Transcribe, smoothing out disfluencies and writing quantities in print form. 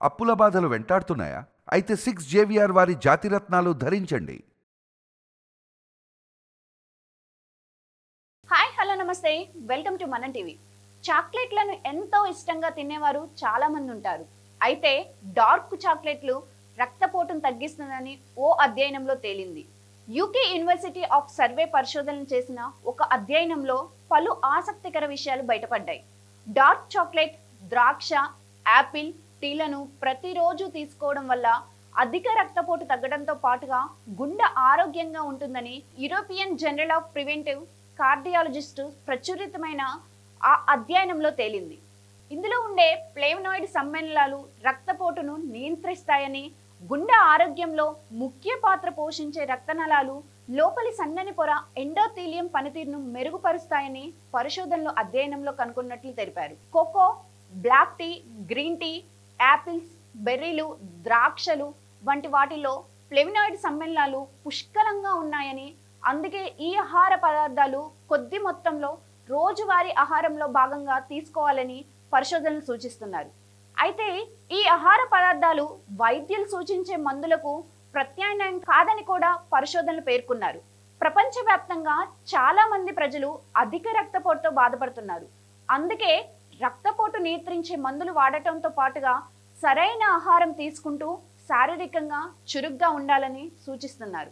అప్పుల బాధలు వెంటాడుతున్నాయా? అయితే 6 జేవిఆర్ వారి జాతిరత్నాలు ధరించండి. హాయ్ హలో నమస్తే వెల్కమ్ టు మనం టీవీ. చాక్లెట్లను ఎంతో ఇష్టంగా తినేవారు చాలా మంది ఉంటారు. అయితే డార్క్ చాక్లెట్లు రక్తపోటును తగ్గిస్తుందని ఓ అధ్యయనంలో తేలింది. యూకే యూనివర్సిటీ ఆఫ్ సర్వే పరిశోధన చేసిన ఒక అధ్యయనంలో పలు ఆసక్తికర విషయాలు బయటపడ్డాయి. డార్క్ చాక్లెట్, ద్రాక్ష, యాపిల్, టీలను ప్రతిరోజు తీసుకోవడం వల్ల అధిక రక్తపోటు తగ్గడంతో పాటుగా గుండె ఆరోగ్యంగా ఉంటుందని European journal of preventive cardiologist ప్రచురితమైన ఆ అధ్యయనంలో తేలింది. ఇందులో ఉండే ఫ్లేవనాయిడ్ సమ్మేళనాలు రక్తపోటును నియంత్రిస్తాయని, గుండె ఆరోగ్యంలో ముఖ్య పాత్ర పోషించే రక్తనాళాలు లోపలి సన్నని పొర ఎండోథీలియం పనితీరును మెరుగుపరుస్తాయని పరిశోధనలో అధ్యయనంలో కనుగొన్నట్లు తెలిపారు. Cocoa, black tea, green tea, apples, బెర్రీలు, ద్రాక్షలు వంటి వాటిలో ఫ్లేవనాయిడ్ సమ్మేళనాలు పుష్కలంగా ఉన్నాయని, అందుకే ఈ ఆహార పదార్థాలు కొద్ది మొత్తంలో రోజువారీ ఆహారంలో భాగంగా తీసుకోవాలని పరిశోధనలు సూచిస్తున్నారు. అయితే ఈ ఆహార పదార్థాలు వైద్యులు సూచించే మందులకు ప్రత్యామ్నాయం కాదని కూడా పరిశోధనలు పేర్కొన్నారు. ప్రపంచవ్యాప్తంగా చాలా మంది ప్రజలు అధిక రక్తపోటుతో బాధపడుతున్నారు. అందుకే రక్తపోటు నియంత్రించే మందులు వాడటంతో పాటుగా సరైన ఆహారం తీసుకుంటూ శారీరకంగా చురుగ్గా ఉండాలని సూచిస్తున్నారు.